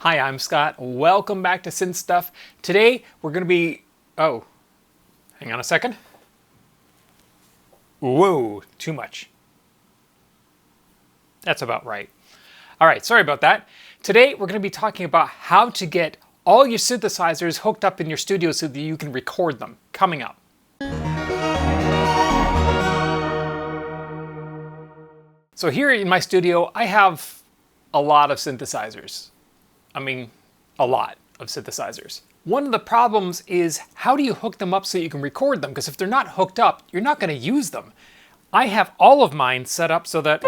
Hi, I'm Scott. Welcome back to Synth Stuff. Today we're going to be... Oh, hang on a second. Whoa, too much. That's about right. All right, sorry about that. Today we're going to be talking about how to get all your synthesizers hooked up in your studio so that you can record them. Coming up. So here in my studio, I have a lot of synthesizers. I mean, a lot of synthesizers. One of the problems is how do you hook them up so you can record them? Because if they're not hooked up, you're not going to use them. I have all of mine set up so that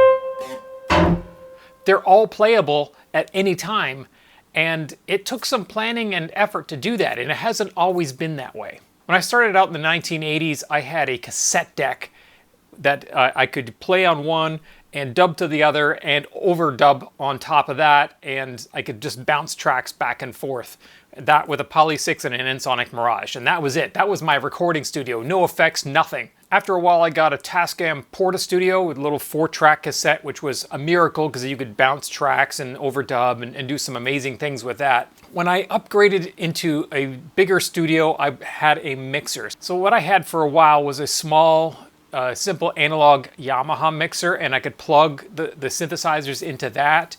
they're all playable at any time. And it took some planning and effort to do that, and it hasn't always been that way. When I started out in the 1980s, I had a cassette deck that I could play on one and dub to the other and overdub on top of that, and I could just bounce tracks back and forth. That with a Poly 6 and an Ensoniq Mirage, and that was it. That was my recording studio. No effects, nothing. After a while I got a Tascam Portastudio with a little 4-track cassette, which was a miracle because you could bounce tracks and overdub and do some amazing things with that. When I upgraded into a bigger studio, I had a mixer. So what I had for a while was a small simple analog Yamaha mixer, and I could plug the synthesizers into that,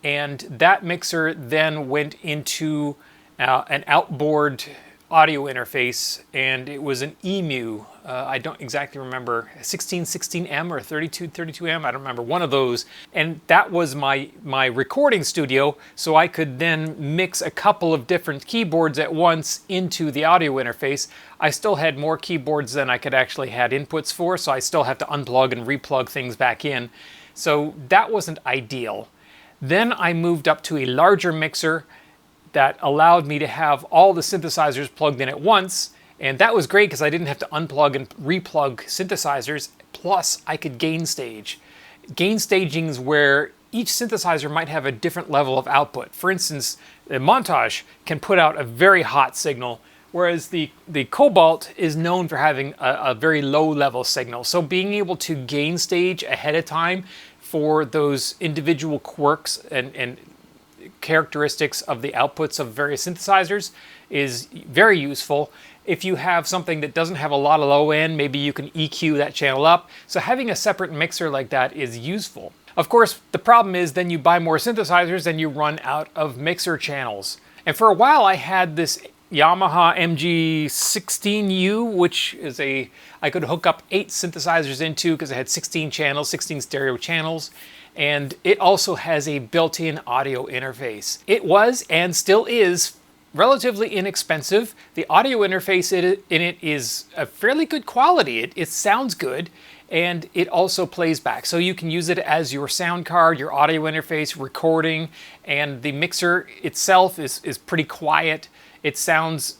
and that mixer then went into an outboard audio interface, and it was an EMU. I don't exactly remember, 1616M or 3232M, I don't remember, one of those. And that was my recording studio, so I could then mix a couple of different keyboards at once into the audio interface. I still had more keyboards than I could actually had inputs for, so I still have to unplug and replug things back in. So that wasn't ideal. Then I moved up to a larger mixer that allowed me to have all the synthesizers plugged in at once, and that was great because I didn't have to unplug and replug synthesizers, plus I could gain stage. Gain staging is where each synthesizer might have a different level of output. For instance, the Montage can put out a very hot signal, whereas the Cobalt is known for having a very low level signal. So being able to gain stage ahead of time for those individual quirks and characteristics of the outputs of various synthesizers is very useful. If you have something that doesn't have a lot of low end, maybe you can EQ that channel up. So having a separate mixer like that is useful. Of course, the problem is then you buy more synthesizers and you run out of mixer channels. And for a while I had this Yamaha MG16U, which is I could hook up 8 synthesizers into because it had 16 channels, 16 stereo channels. And it also has a built-in audio interface. It was, and still is, relatively inexpensive. The audio interface in it is a fairly good quality. It sounds good, and it also plays back. So you can use it as your sound card, your audio interface, recording, and the mixer itself is pretty quiet. It sounds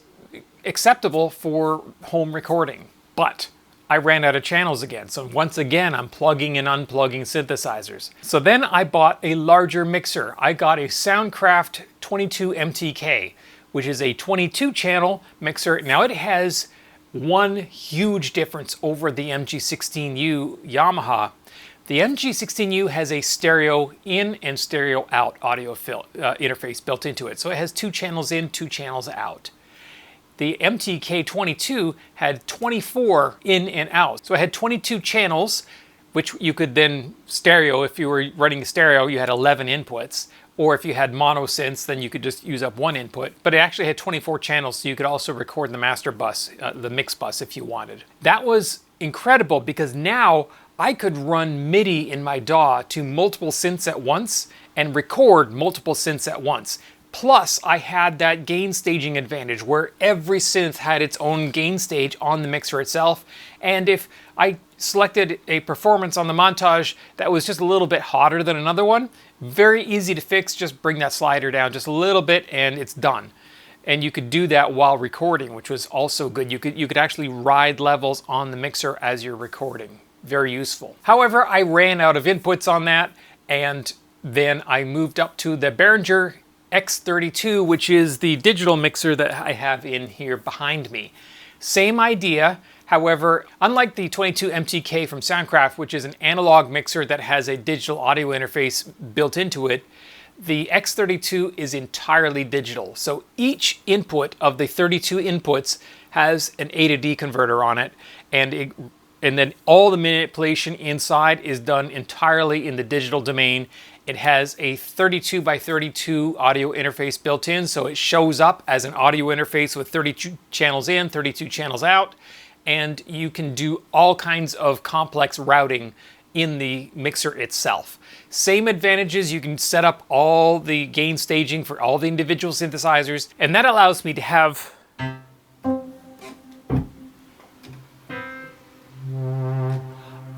acceptable for home recording, but I ran out of channels again. So once again, I'm plugging and unplugging synthesizers. So then I bought a larger mixer. I got a Soundcraft 22 MTK, which is a 22 channel mixer. Now it has one huge difference over the MG16U Yamaha. The MG16U has a stereo in and stereo out audio interface built into it. So it has 2 channels in, 2 channels out. The MTK22 had 24 in and out. So it had 22 channels, which you could then stereo. If you were running stereo, you had 11 inputs. Or if you had mono synths, then you could just use up 1 input. But it actually had 24 channels, so you could also record the master bus, the mix bus if you wanted. That was incredible because now I could run MIDI in my DAW to multiple synths at once and record multiple synths at once. Plus, I had that gain staging advantage where every synth had its own gain stage on the mixer itself. And if I selected a performance on the Montage that was just a little bit hotter than another one, very easy to fix. Just bring that slider down just a little bit and it's done. And you could do that while recording, which was also good. You could actually ride levels on the mixer as you're recording. Very useful. However, I ran out of inputs on that, and then I moved up to the Behringer X32, which is the digital mixer that I have in here behind me. Same idea, however, unlike the 22 MTK from Soundcraft, which is an analog mixer that has a digital audio interface built into it, The X32 is entirely digital. So each input of the 32 inputs has an A to D converter on it, and then all the manipulation inside is done entirely in the digital domain. It has a 32 by 32 audio interface built in, so it shows up as an audio interface with 32 channels in, 32 channels out, and you can do all kinds of complex routing in the mixer itself. Same advantages, you can set up all the gain staging for all the individual synthesizers, and that allows me to have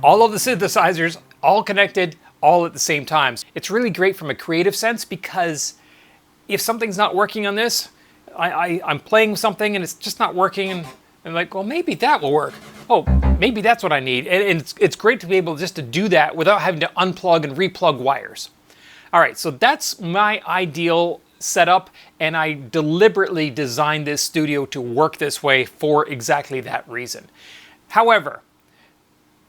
all of the synthesizers all connected all at the same time. It's really great from a creative sense, because if something's not working on this, I'm playing something and it's just not working, and I'm like, well, maybe that will work. Oh, maybe that's what I need. And it's great to be able just to do that without having to unplug and replug wires. All right, so that's my ideal setup, and I deliberately designed this studio to work this way for exactly that reason. However,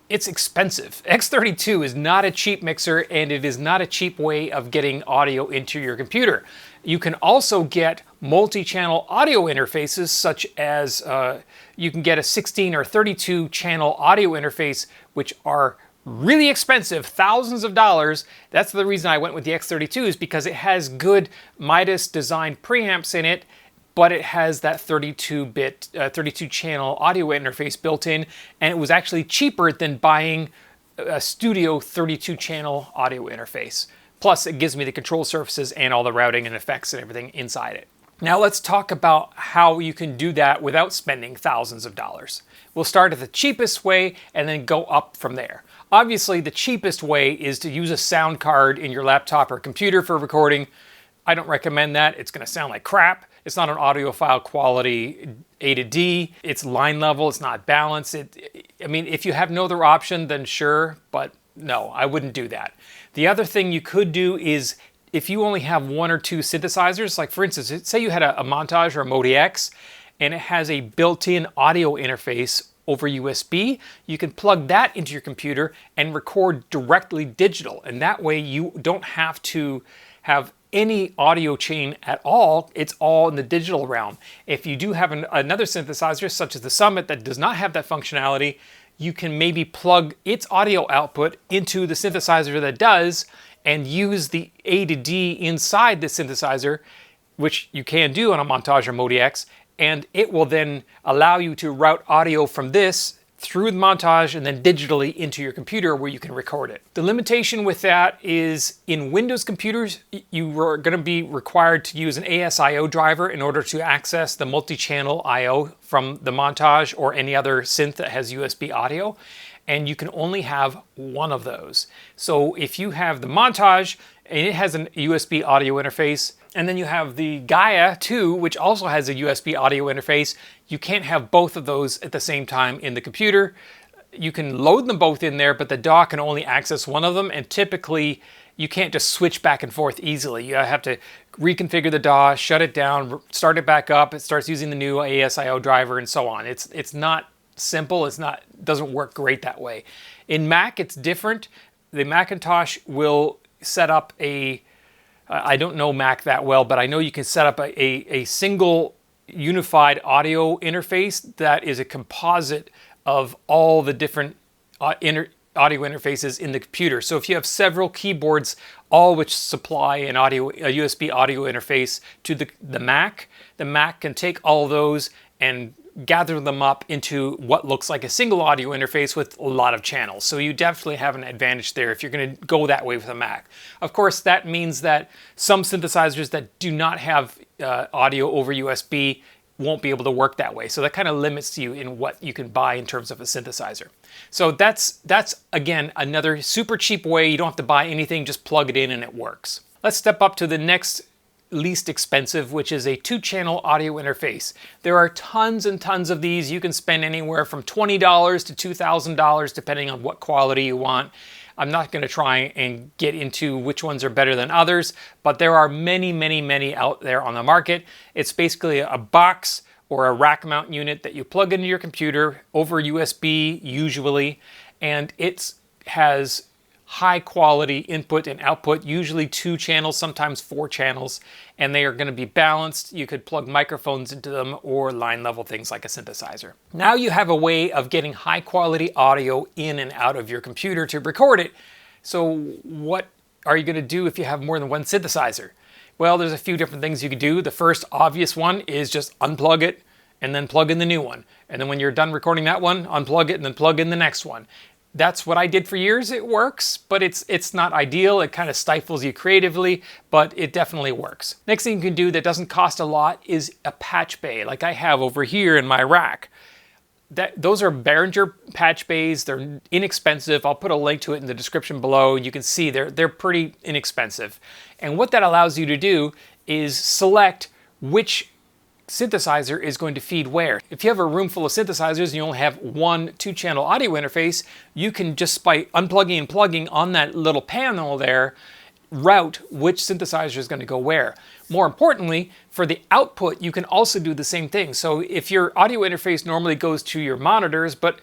it's expensive. X32 is not a cheap mixer, and it is not a cheap way of getting audio into your computer. You can also get multi-channel audio interfaces, such as you can get a 16 or 32 channel audio interface, which are really expensive, thousands of dollars. That's the reason I went with the X32, is because it has good Midas designed preamps in it, but it has that 32-bit, 32-channel audio interface built in, and it was actually cheaper than buying a studio 32-channel audio interface. Plus, it gives me the control surfaces and all the routing and effects and everything inside it. Now let's talk about how you can do that without spending thousands of dollars. We'll start at the cheapest way and then go up from there. Obviously, the cheapest way is to use a sound card in your laptop or computer for recording. I don't recommend that. It's going to sound like crap. It's not an audiophile quality A to D. It's line level. It's not balanced. I mean, if you have no other option, then sure, but no, I wouldn't do that. The other thing you could do is, if you only have one or two synthesizers, like for instance, say you had a Montage or a Modi X, and it has a built-in audio interface over USB, you can plug that into your computer and record directly digital. And that way you don't have to have any audio chain at all. It's all in the digital realm. If you do have another synthesizer, such as the Summit, that does not have that functionality, you can maybe plug its audio output into the synthesizer that does, and use the A to D inside the synthesizer, which you can do on a Montage or Modi X, and it will then allow you to route audio from this through the Montage and then digitally into your computer where you can record it. The limitation with that is, in Windows computers, you are going to be required to use an ASIO driver in order to access the multi-channel I/O from the Montage or any other synth that has USB audio, and you can only have one of those. So if you have the Montage and it has a USB audio interface, and then you have the Gaia 2, which also has a USB audio interface, you can't have both of those at the same time in the computer. You can load them both in there, but the DAW can only access one of them, and typically you can't just switch back and forth easily. You have to reconfigure the DAW, shut it down, start it back up, it starts using the new ASIO driver, and so on. It's not simple, doesn't work great that way. In Mac, it's different. The Macintosh will set up I don't know Mac that well, but I know you can set up a single unified audio interface that is a composite of all the different audio interfaces in the computer. So if you have several keyboards, all which supply a USB audio interface to the Mac can take all those and gather them up into what looks like a single audio interface with a lot of channels. So you definitely have an advantage there if you're going to go that way with a Mac. Of course, that means that some synthesizers that do not have audio over USB won't be able to work that way. So that kind of limits you in what you can buy in terms of a synthesizer. So that's again, another super cheap way. You don't have to buy anything, just plug it in and it works. Let's step up to the next least expensive, which is a 2-channel audio interface. There are tons and tons of these. You can spend anywhere from $20 to $2,000 depending on what quality you want. I'm not going to try and get into which ones are better than others, but there are many, many, many out there on the market. It's basically a box or a rack mount unit that you plug into your computer over USB usually, and it has high quality input and output, usually 2 channels, sometimes 4 channels, and they are going to be balanced. You could plug microphones into them or line level things like a synthesizer. Now you have a way of getting high quality audio in and out of your computer to record it. So what are you going to do if you have more than one synthesizer? Well, there's a few different things you could do. The first obvious one is just unplug it and then plug in the new one. And then when you're done recording that one, unplug it and then plug in the next one. That's what I did for years. It works, but it's not ideal. It kind of stifles you creatively, but it definitely works. Next thing you can do that doesn't cost a lot is a patch bay, like I have over here in my rack. Those are Behringer patch bays. They're inexpensive. I'll put a link to it in the description below. You can see they're pretty inexpensive. And what that allows you to do is select which synthesizer is going to feed where. If you have a room full of synthesizers and you only have one 2-channel audio interface, you can just by unplugging and plugging on that little panel there, route which synthesizer is going to go where. More importantly, for the output, you can also do the same thing. So if your audio interface normally goes to your monitors, but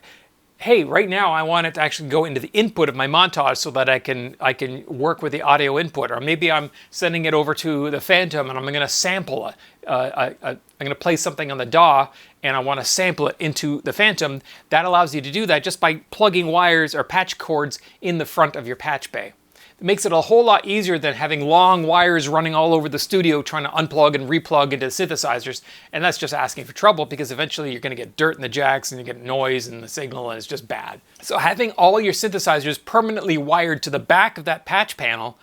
hey, right now I want it to actually go into the input of my montage so that I can work with the audio input, or maybe I'm sending it over to the Phantom and I'm going to sample I'm going to play something on the DAW and I want to sample it into the Phantom. That allows you to do that just by plugging wires or patch cords in the front of your patch bay. It makes it a whole lot easier than having long wires running all over the studio trying to unplug and replug into synthesizers, and that's just asking for trouble because eventually you're going to get dirt in the jacks and you get noise in the signal and it's just bad. So having all your synthesizers permanently wired to the back of that patch panel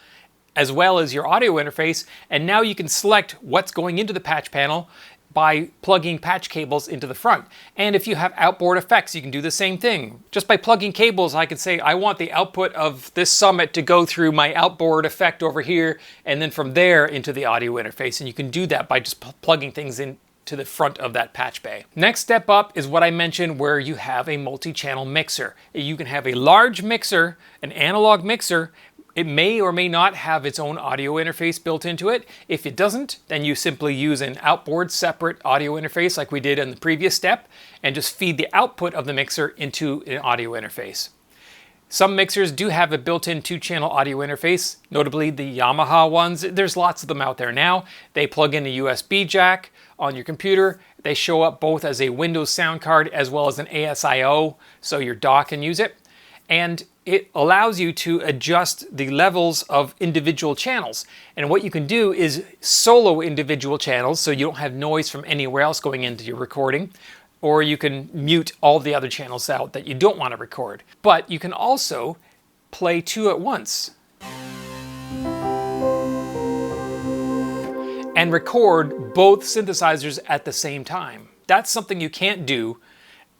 as well as your audio interface, and now you can select what's going into the patch panel by plugging patch cables into the front. And if you have outboard effects, you can do the same thing. Just by plugging cables, I can say, I want the output of this summit to go through my outboard effect over here, and then from there into the audio interface. And you can do that by just plugging things in to the front of that patch bay. Next step up is what I mentioned, where you have a multi-channel mixer. You can have a large mixer, an analog mixer. It may or may not have its own audio interface built into it. If it doesn't, then you simply use an outboard separate audio interface like we did in the previous step and just feed the output of the mixer into an audio interface. Some mixers do have a built-in 2-channel audio interface, notably the Yamaha ones. There's lots of them out there now. They plug in a USB jack on your computer. They show up both as a Windows sound card as well as an ASIO, so your DAW can use it. And it allows you to adjust the levels of individual channels. And what you can do is solo individual channels so you don't have noise from anywhere else going into your recording, or you can mute all the other channels out that you don't want to record. But you can also play 2 at once and record both synthesizers at the same time. That's something you can't do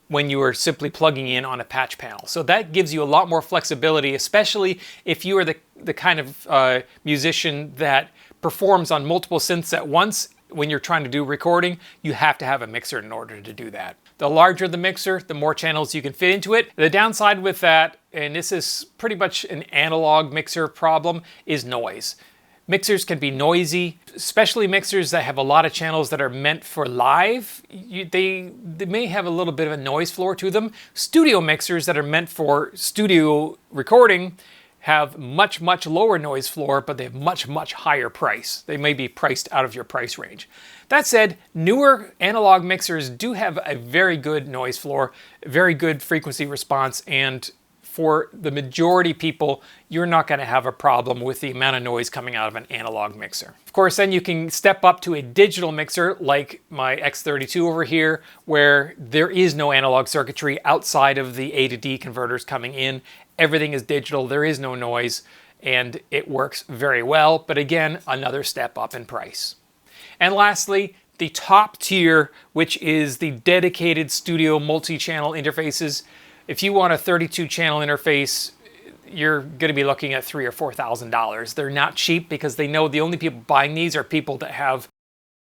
when you are simply plugging in on a patch panel. So that gives you a lot more flexibility, especially if you are the kind of musician that performs on multiple synths at once. When you're trying to do recording, you have to have a mixer in order to do that. The larger the mixer, the more channels you can fit into it. The downside with that, and this is pretty much an analog mixer problem, is noise. Mixers can be noisy, especially mixers that have a lot of channels that are meant for live. They may have a little bit of a noise floor to them. Studio mixers that are meant for studio recording have much, much lower noise floor, but they have much, much higher price. They may be priced out of your price range. That said, newer analog mixers do have a very good noise floor, very good frequency response, and for the majority people, you're not going to have a problem with the amount of noise coming out of an analog mixer. Of course, then you can step up to a digital mixer like my X32 over here, where there is no analog circuitry outside of the A to D converters coming in. Everything is digital, there is no noise, and it works very well. But again, another step up in price. And lastly, the top tier, which is the dedicated studio multi-channel interfaces. If you want a 32-channel interface, you're going to be looking at $3,000 or $4,000. They're not cheap because they know the only people buying these are people that have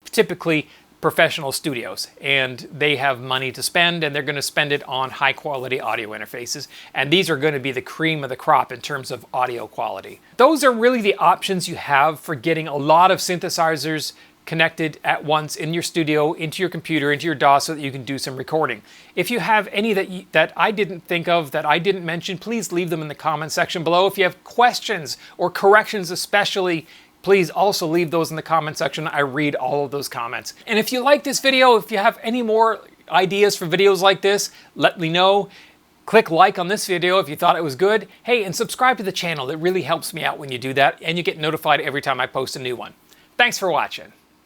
typically professional studios, and they have money to spend, and they're going to spend it on high-quality audio interfaces. And these are going to be the cream of the crop in terms of audio quality. Those are really the options you have for getting a lot of synthesizers connected at once in your studio, into your computer, into your DAW, so that you can do some recording. If you have any that I didn't think of, that I didn't mention, please leave them in the comment section below. If you have questions or corrections especially, please also leave those in the comment section. I read all of those comments. And if you like this video, if you have any more ideas for videos like this, let me know. Click like on this video if you thought it was good. Hey, and subscribe to the channel. It really helps me out when you do that, and you get notified every time I post a new one. Thanks for watching.